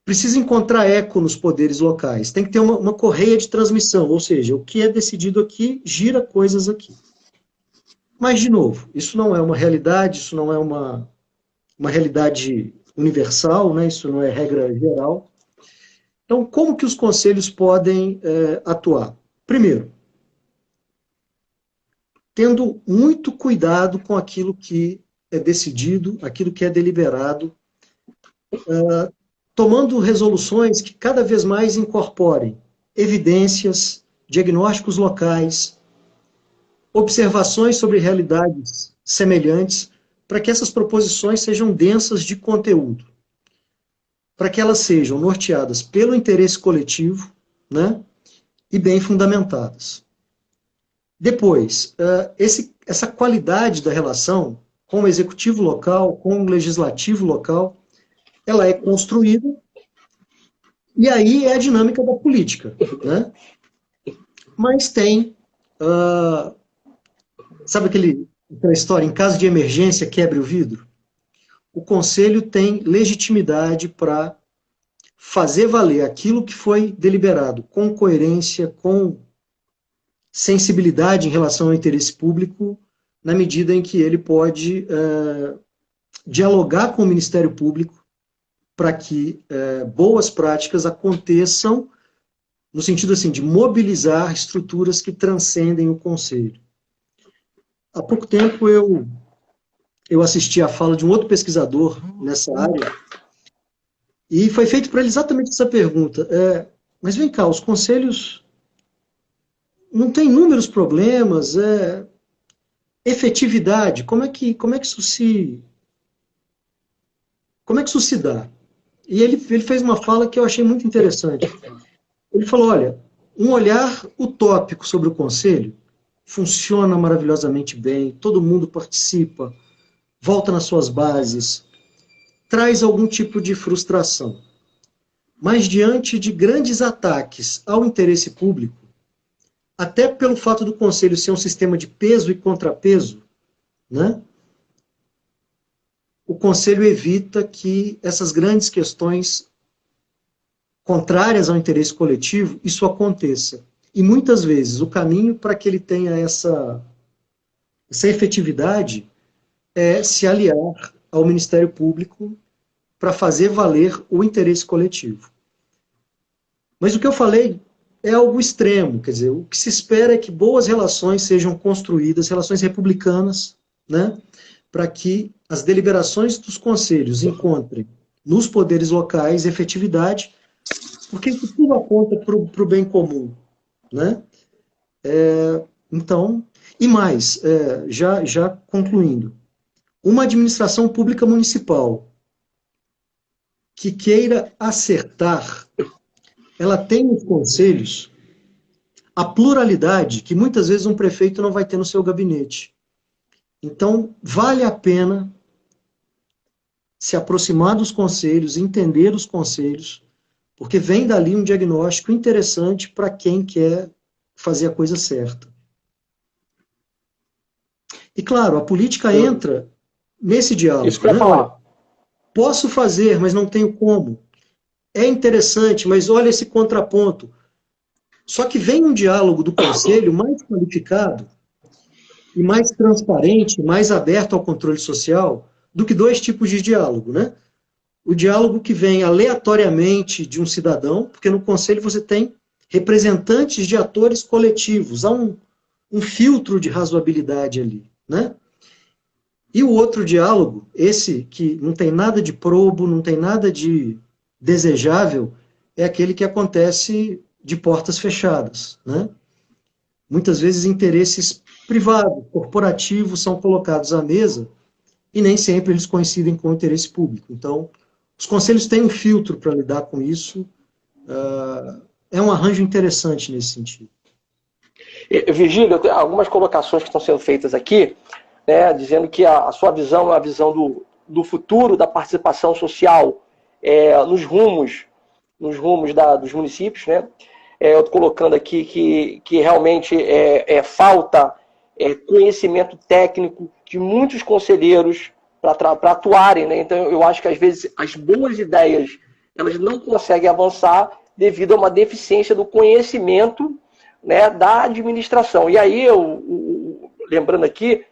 precisa encontrar eco nos poderes locais. Tem que ter uma correia de transmissão, ou seja, o que é decidido aqui gira coisas aqui. Mas, de novo, isso não é uma realidade, isso não é uma realidade universal, né? Isso não é regra geral. Então, como que os conselhos podem atuar? Primeiro, tendo muito cuidado com aquilo que é decidido, aquilo que é deliberado, tomando resoluções que cada vez mais incorporem evidências, diagnósticos locais, observações sobre realidades semelhantes, para que essas proposições sejam densas de conteúdo, para que elas sejam norteadas pelo interesse coletivo, né, e bem fundamentadas. Depois, essa qualidade da relação com o executivo local, com o legislativo local, ela é construída, e aí é a dinâmica da política, né? Mas tem, sabe aquela história, em caso de emergência, quebre o vidro? O Conselho tem legitimidade para fazer valer aquilo que foi deliberado, com coerência, com sensibilidade em relação ao interesse público, na medida em que ele pode dialogar com o Ministério Público para que boas práticas aconteçam, no sentido assim, de mobilizar estruturas que transcendem o Conselho. Há pouco tempo eu eu assisti a fala de um outro pesquisador nessa área, e foi feito para ele exatamente essa pergunta. Mas vem cá, os conselhos não têm inúmeros problemas, efetividade, como é que isso se dá? E ele fez uma fala que eu achei muito interessante. Ele falou, olha, um olhar utópico sobre o conselho funciona maravilhosamente bem, todo mundo participa, volta nas suas bases, traz algum tipo de frustração. Mas diante de grandes ataques ao interesse público, até pelo fato do conselho ser um sistema de peso e contrapeso, né, o conselho evita que essas grandes questões contrárias ao interesse coletivo, isso aconteça. E muitas vezes o caminho para que ele tenha essa efetividade é se aliar ao Ministério Público para fazer valer o interesse coletivo. Mas o que eu falei é algo extremo, quer dizer, o que se espera é que boas relações sejam construídas, relações republicanas, né, para que as deliberações dos conselhos encontrem nos poderes locais efetividade, porque isso tudo aponta para o bem comum, né? Então, e mais, já concluindo, uma administração pública municipal que queira acertar, ela tem nos conselhos a pluralidade que muitas vezes um prefeito não vai ter no seu gabinete. Então, vale a pena se aproximar dos conselhos, entender os conselhos, porque vem dali um diagnóstico interessante para quem quer fazer a coisa certa. E claro, a política entra nesse diálogo. Isso que eu ia falar. Posso fazer, mas não tenho como. É interessante, mas olha esse contraponto. Só que vem um diálogo do conselho mais qualificado e mais transparente, mais aberto ao controle social, do que dois tipos de diálogo, né? O diálogo que vem aleatoriamente de um cidadão, porque no conselho você tem representantes de atores coletivos, há um filtro de razoabilidade ali, né? E o outro diálogo, esse que não tem nada de probo, não tem nada de desejável, é aquele que acontece de portas fechadas, né? Muitas vezes interesses privados, corporativos são colocados à mesa e nem sempre eles coincidem com o interesse público. Então, os conselhos têm um filtro para lidar com isso. É um arranjo interessante nesse sentido. Virgílio, algumas colocações que estão sendo feitas aqui, né, dizendo que a sua visão é a visão do futuro da participação social nos rumos dos municípios, né? Eu estou colocando aqui que realmente falta conhecimento técnico de muitos conselheiros para atuarem, né? Então eu acho que às vezes as boas ideias elas não conseguem avançar devido a uma deficiência do conhecimento, né, da administração. E aí, lembrando aqui,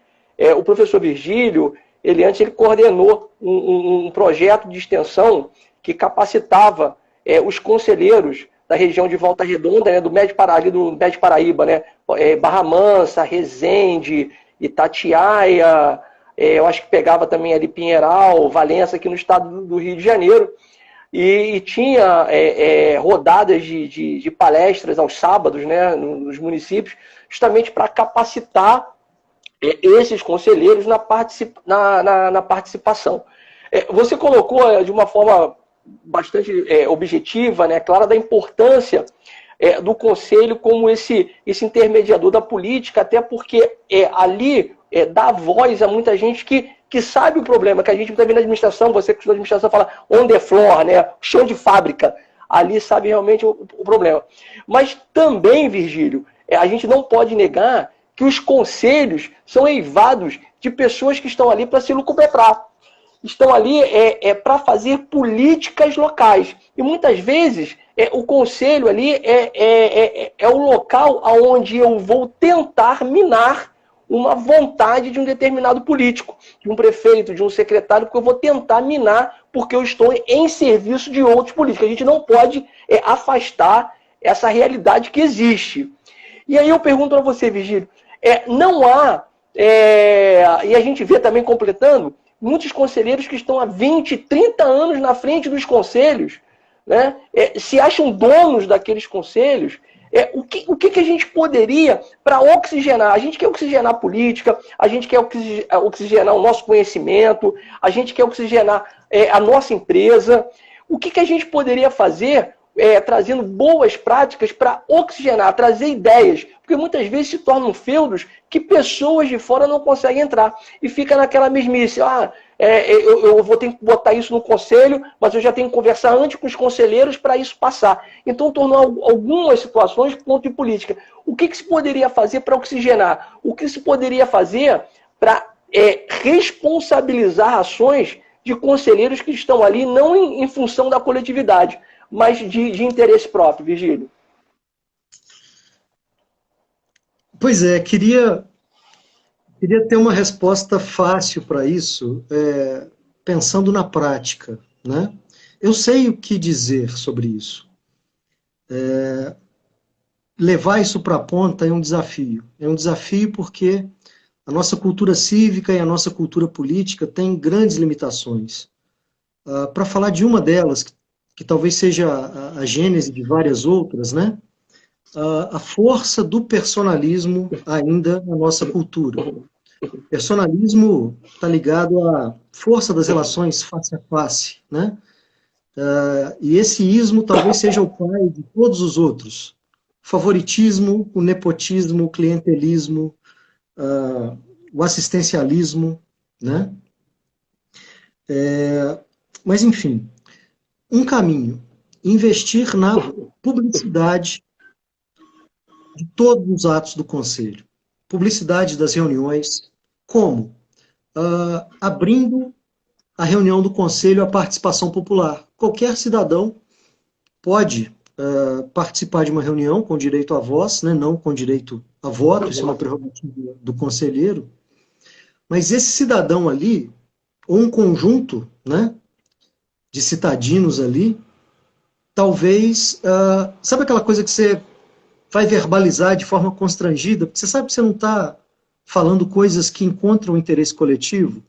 o professor Virgílio, ele coordenou um projeto de extensão que capacitava os conselheiros da região de Volta Redonda, né, do Médio Paraíba, né, Barra Mansa, Resende, Itatiaia, eu acho que pegava também ali Pinheiral, Valença, aqui no estado do Rio de Janeiro, e tinha rodadas de palestras aos sábados, né, nos municípios, justamente para capacitar esses conselheiros na participação. Você colocou de uma forma bastante objetiva, né, clara, da importância do conselho como esse intermediador da política, até porque ali dá voz a muita gente que sabe o problema, que a gente muitas vezes na administração, você que estuda administração fala on the floor, né, chão de fábrica, ali sabe realmente o problema. Mas também, Virgílio, a gente não pode negar que os conselhos são eivados de pessoas que estão ali para se lucubetrar. Estão ali para fazer políticas locais. E muitas vezes o conselho ali é o local onde eu vou tentar minar uma vontade de um determinado político, de um prefeito, de um secretário, porque eu vou tentar minar porque eu estou em serviço de outros políticos. A gente não pode afastar essa realidade que existe. E aí eu pergunto para você, Virgílio, não há E a gente vê também, completando, muitos conselheiros que estão há 20, 30 anos na frente dos conselhos, né? Se acham donos daqueles conselhos. O que a gente poderia para oxigenar? A gente quer oxigenar a política, a gente quer oxigenar o nosso conhecimento, a gente quer oxigenar a nossa empresa. O que a gente poderia fazer trazendo boas práticas para oxigenar, trazer ideias? Porque muitas vezes se tornam feudos que pessoas de fora não conseguem entrar. E fica naquela mesmice. Eu vou ter que botar isso no conselho, mas eu já tenho que conversar antes com os conselheiros para isso passar. Então tornou algumas situações ponto de política. O que se poderia fazer para oxigenar? O que se poderia fazer para responsabilizar ações de conselheiros que estão ali não em função da coletividade, mas de interesse próprio, Virgílio? Pois é, queria ter uma resposta fácil para isso, pensando na prática, né? Eu sei o que dizer sobre isso. Levar isso para a ponta é um desafio. É um desafio porque a nossa cultura cívica e a nossa cultura política têm grandes limitações. Para falar de uma delas, que talvez seja a gênese de várias outras, né? A força do personalismo ainda na nossa cultura. Personalismo está ligado à força das relações face a face, né? E esse ismo talvez seja o pai de todos os outros. O favoritismo, o nepotismo, o clientelismo, o assistencialismo, né? Mas, enfim, um caminho: investir na publicidade de todos os atos do Conselho. Publicidade das reuniões. Como? Abrindo a reunião do Conselho à participação popular. Qualquer cidadão pode participar de uma reunião com direito à voz, né, não com direito a voto, isso é uma prerrogativa do conselheiro, mas esse cidadão ali, ou um conjunto, né, de citadinos ali, talvez, sabe aquela coisa que você vai verbalizar de forma constrangida, porque você sabe que você não está falando coisas que encontram o interesse coletivo?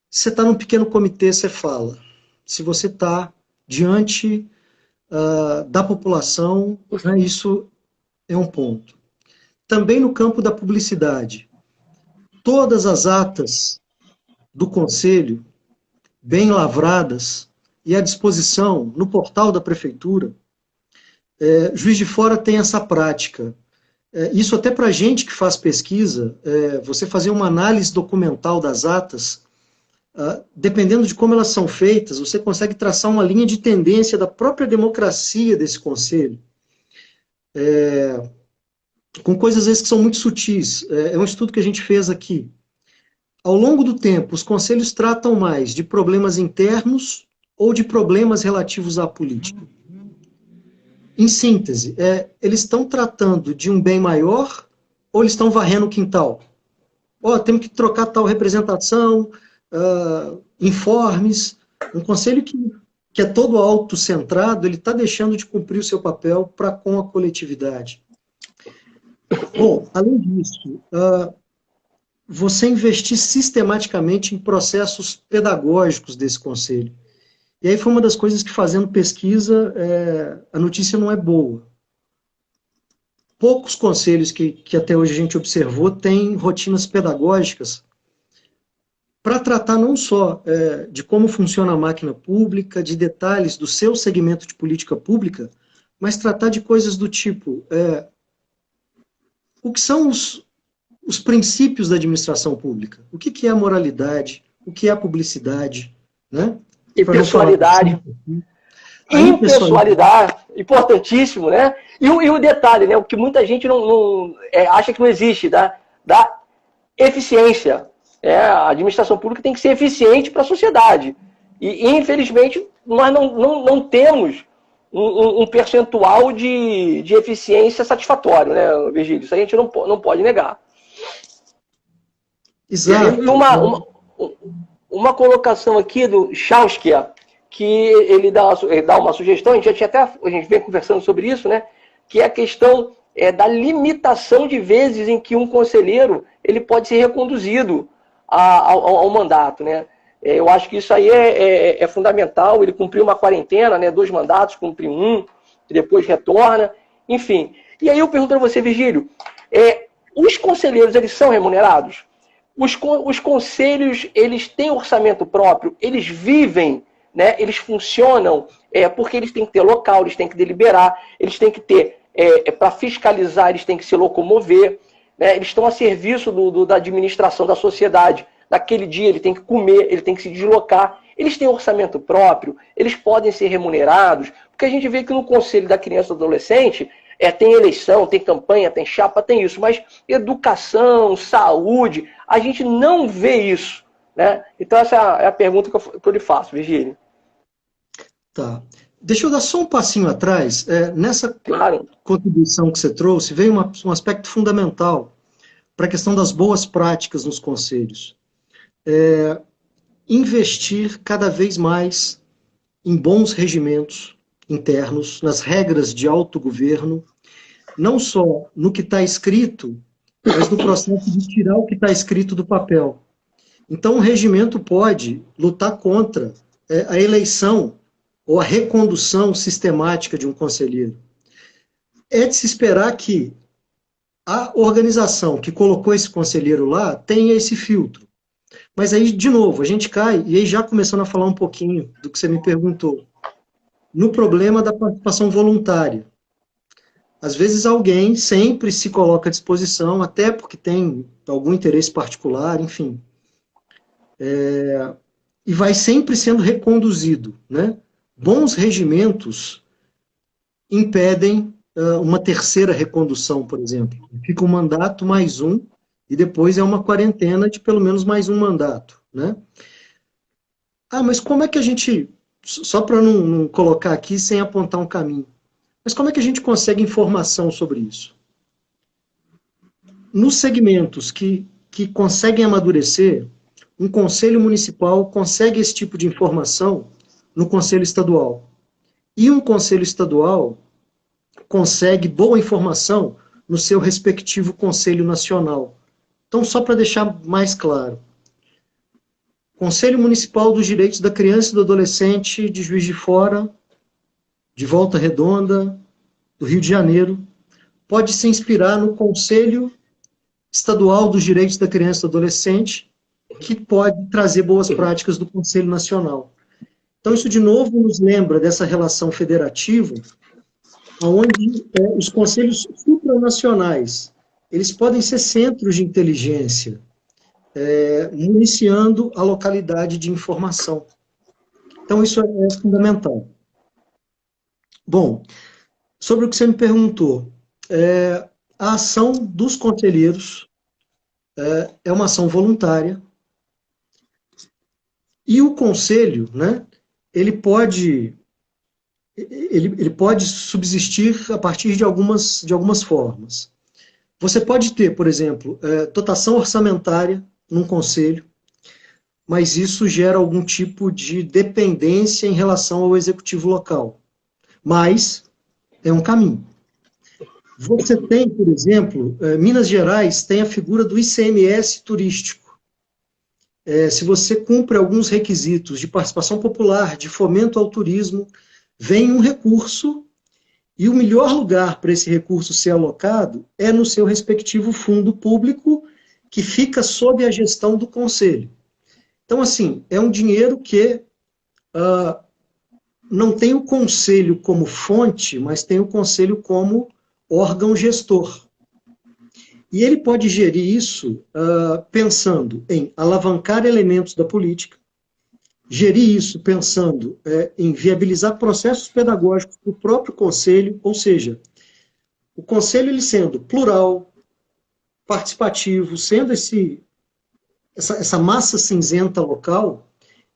Se você está num pequeno comitê, você fala. Se você está diante da população, né, isso é um ponto. Também no campo da publicidade. Todas as atas do Conselho, bem lavradas, e à disposição no portal da Prefeitura. Juiz de Fora tem essa prática. Isso até para a gente que faz pesquisa, você fazer uma análise documental das atas, dependendo de como elas são feitas, você consegue traçar uma linha de tendência da própria democracia desse conselho. Com coisas às vezes que são muito sutis. É um estudo que a gente fez aqui. Ao longo do tempo, os conselhos tratam mais de problemas internos ou de problemas relativos à política? Em síntese, eles estão tratando de um bem maior ou eles estão varrendo o quintal? Temos que trocar tal representação, informes. Um conselho que é todo autocentrado, ele está deixando de cumprir o seu papel para com a coletividade. Bom, além disso, você investir sistematicamente em processos pedagógicos desse conselho. E aí foi uma das coisas que, fazendo pesquisa, a notícia não é boa. Poucos conselhos que até hoje a gente observou têm rotinas pedagógicas para tratar não só de como funciona a máquina pública, de detalhes do seu segmento de política pública, mas tratar de coisas do tipo o que são os princípios da administração pública, o que é a moralidade, o que é a publicidade, né? Impessoalidade. Impessoalidade, importantíssimo, né? E o detalhe, né? O que muita gente não acha que não existe, da eficiência. A administração pública tem que ser eficiente para a sociedade. E, infelizmente, nós não temos um percentual de eficiência satisfatório, né, Virgílio? Isso a gente não pode negar. Exato. Uma colocação aqui do Chomsky, que ele dá uma sugestão, a gente vem conversando sobre isso, né? Que é a questão da limitação de vezes em que um conselheiro ele pode ser reconduzido ao mandato, né? Eu acho que isso aí é fundamental. Ele cumpriu uma quarentena, né? 2 mandatos, cumpriu um, e depois retorna, enfim. E aí eu pergunto para você, Virgílio, os conselheiros, eles são remunerados? Os conselhos, eles têm orçamento próprio? Eles vivem, né? Eles funcionam, porque eles têm que ter local, eles têm que deliberar, eles têm que ter, para fiscalizar, eles têm que se locomover, né? Eles estão a serviço da administração da sociedade. Naquele dia ele tem que comer, ele tem que se deslocar. Eles têm orçamento próprio, eles podem ser remunerados, porque a gente vê que no Conselho da Criança e do Adolescente tem eleição, tem campanha, tem chapa, tem isso, mas educação, saúde, a gente não vê isso, né? Então essa é a pergunta que eu lhe faço, Virgílio. Tá. Deixa eu dar só um passinho atrás. Nessa Claro. contribuição que você trouxe, veio um aspecto fundamental para a questão das boas práticas nos conselhos. Investir cada vez mais em bons regimentos internos, nas regras de autogoverno, não só no que está escrito, mas no processo de tirar o que está escrito do papel. Então, o regimento pode lutar contra a eleição ou a recondução sistemática de um conselheiro. É de se esperar que a organização que colocou esse conselheiro lá tenha esse filtro. Mas aí, de novo, a gente cai, e aí já começando a falar um pouquinho do que você me perguntou, no problema da participação voluntária. Às vezes alguém sempre se coloca à disposição, até porque tem algum interesse particular, enfim. E vai sempre sendo reconduzido, né? Bons regimentos impedem uma terceira recondução, por exemplo. Fica um mandato mais um, e depois é uma quarentena de pelo menos mais um mandato, né? Mas como é que a gente, só para não colocar aqui sem apontar um caminho, mas como é que a gente consegue informação sobre isso? Nos segmentos que conseguem amadurecer, um conselho municipal consegue esse tipo de informação no conselho estadual. E um conselho estadual consegue boa informação no seu respectivo conselho nacional. Então, só para deixar mais claro, Conselho Municipal dos Direitos da Criança e do Adolescente de Juiz de Fora, de Volta Redonda, do Rio de Janeiro, pode se inspirar no Conselho Estadual dos Direitos da Criança e do Adolescente, que pode trazer boas práticas do Conselho Nacional. Então, isso, de novo, nos lembra dessa relação federativa, onde os conselhos supranacionais, eles podem ser centros de inteligência, municiando a localidade de informação. Então, isso é fundamental. Bom, sobre o que você me perguntou, a ação dos conselheiros é uma ação voluntária, e o conselho, né, ele pode subsistir a partir de algumas formas. Você pode ter, por exemplo, dotação orçamentária num conselho, mas isso gera algum tipo de dependência em relação ao executivo local. Mas é um caminho. Você tem, por exemplo, Minas Gerais tem a figura do ICMS turístico. Se você cumpre alguns requisitos de participação popular, de fomento ao turismo, vem um recurso, e o melhor lugar para esse recurso ser alocado é no seu respectivo fundo público, que fica sob a gestão do conselho. Então, assim, é um dinheiro que não tem o conselho como fonte, mas tem o conselho como órgão gestor. E ele pode gerir isso pensando em alavancar elementos da política, gerir isso pensando em viabilizar processos pedagógicos para o próprio conselho, ou seja, o conselho ele sendo plural, participativo, sendo essa massa cinzenta local,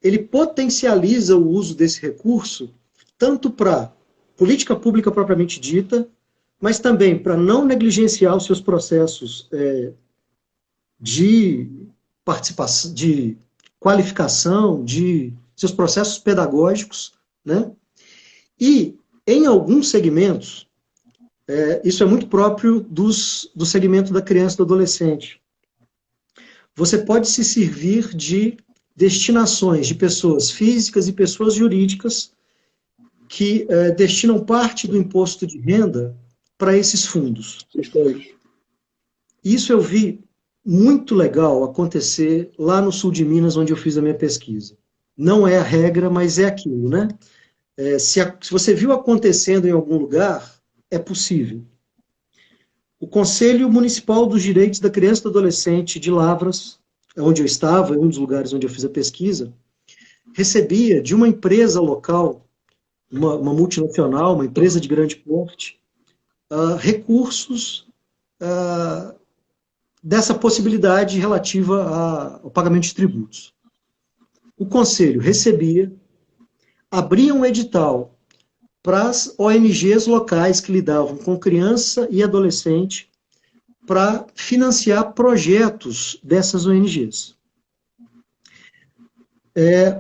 ele potencializa o uso desse recurso tanto para política pública propriamente dita, mas também para não negligenciar os seus processos de participação, de qualificação, de seus processos pedagógicos, né? E, em alguns segmentos, isso é muito próprio do segmento da criança e do adolescente. Você pode se servir de destinações de pessoas físicas e pessoas jurídicas que destinam parte do imposto de renda para esses fundos. Isso eu vi muito legal acontecer lá no sul de Minas, onde eu fiz a minha pesquisa. Não é a regra, mas é aquilo, né? Se você viu acontecendo em algum lugar, é possível. O Conselho Municipal dos Direitos da Criança e do Adolescente de Lavras, onde eu estava, um dos lugares onde eu fiz a pesquisa, recebia de uma empresa local, uma multinacional, uma empresa de grande porte, recursos dessa possibilidade relativa ao pagamento de tributos. O Conselho recebia, abria um edital para as ONGs locais que lidavam com criança e adolescente para financiar projetos dessas ONGs.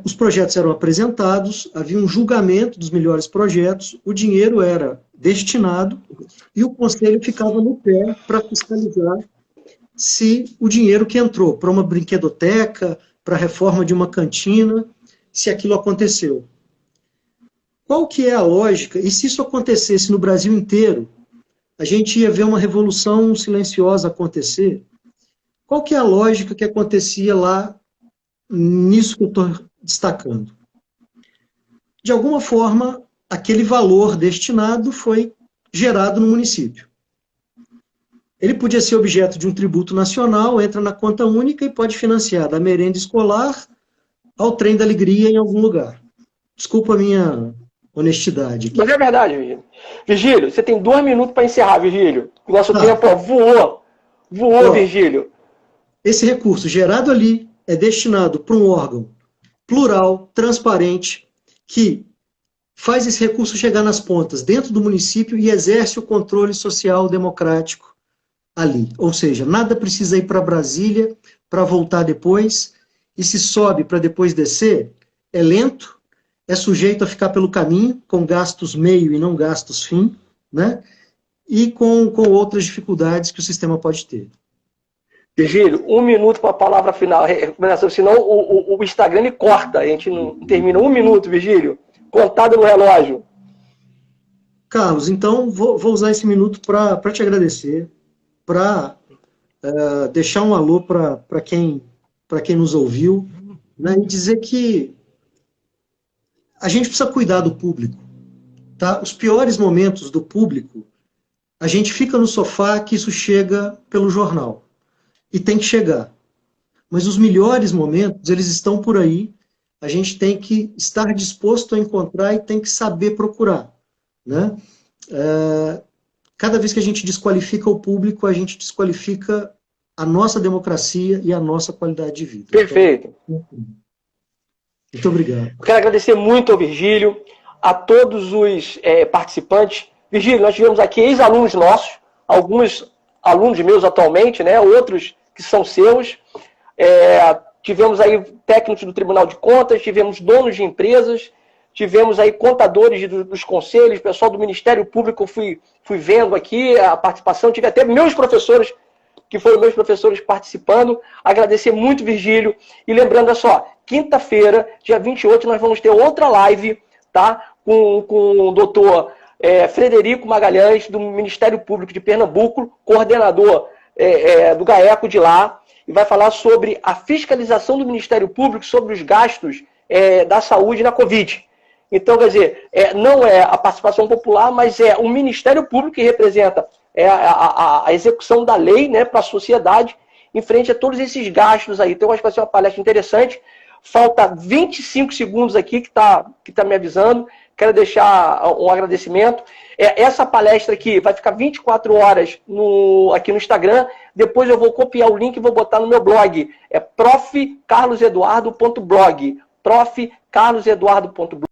Os projetos eram apresentados, havia um julgamento dos melhores projetos, o dinheiro era destinado e o Conselho ficava no pé para fiscalizar se o dinheiro que entrou para uma brinquedoteca, para a reforma de uma cantina, se aquilo aconteceu. Qual que é a lógica? E se isso acontecesse no Brasil inteiro, a gente ia ver uma revolução silenciosa acontecer? Qual que é a lógica que acontecia lá nisso que eu estou destacando? De alguma forma, aquele valor destinado foi gerado no município. Ele podia ser objeto de um tributo nacional, entra na conta única e pode financiar da merenda escolar ao trem da alegria em algum lugar. Desculpa a minha honestidade aqui. Mas é verdade, Virgílio. Virgílio, você tem 2 minutos para encerrar, Virgílio. O nosso tempo voou. Voou, Virgílio. Esse recurso gerado ali é destinado para um órgão plural, transparente, que faz esse recurso chegar nas pontas dentro do município e exerce o controle social democrático ali. Ou seja, nada precisa ir para Brasília para voltar depois, e se sobe para depois descer, é lento, é sujeito a ficar pelo caminho, com gastos meio e não gastos fim, né? E com outras dificuldades que o sistema pode ter. Virgílio, 1 minuto para a palavra final. Senão o Instagram me corta, a gente não termina. 1 minuto, Virgílio. Contado no relógio. Carlos, então vou usar esse minuto para te agradecer, para deixar um alô para quem nos ouviu, né, e dizer que a gente precisa cuidar do público. Tá? Os piores momentos do público, a gente fica no sofá que isso chega pelo jornal. E tem que chegar. Mas os melhores momentos, eles estão por aí. A gente tem que estar disposto a encontrar e tem que saber procurar. Né? Cada vez que a gente desqualifica o público, a gente desqualifica a nossa democracia e a nossa qualidade de vida. Perfeito. Então, muito obrigado. Eu quero agradecer muito ao Virgílio, a todos os participantes. Virgílio, nós tivemos aqui ex-alunos nossos, alguns alunos meus atualmente, né, outros que são seus. Tivemos aí técnicos do Tribunal de Contas, tivemos donos de empresas, tivemos aí contadores dos conselhos, pessoal do Ministério Público, fui vendo aqui a participação, tive até meus professores, que foram meus professores participando. Agradecer muito, Virgílio. E lembrando, olha só, quinta-feira, dia 28, nós vamos ter outra live, tá? Com o doutor Frederico Magalhães, do Ministério Público de Pernambuco, coordenador do GAECO de lá, e vai falar sobre a fiscalização do Ministério Público sobre os gastos da saúde na Covid. Então, quer dizer, não é a participação popular, mas é o Ministério Público que representa a execução da lei, né, para a sociedade, em frente a todos esses gastos aí. Então, eu acho que vai ser uma palestra interessante. Falta 25 segundos aqui que tá me avisando. Quero deixar um agradecimento. Essa palestra aqui vai ficar 24 horas aqui no Instagram. Depois eu vou copiar o link e vou botar no meu blog. É profcarloseduardo.blog. profcarloseduardo.blog.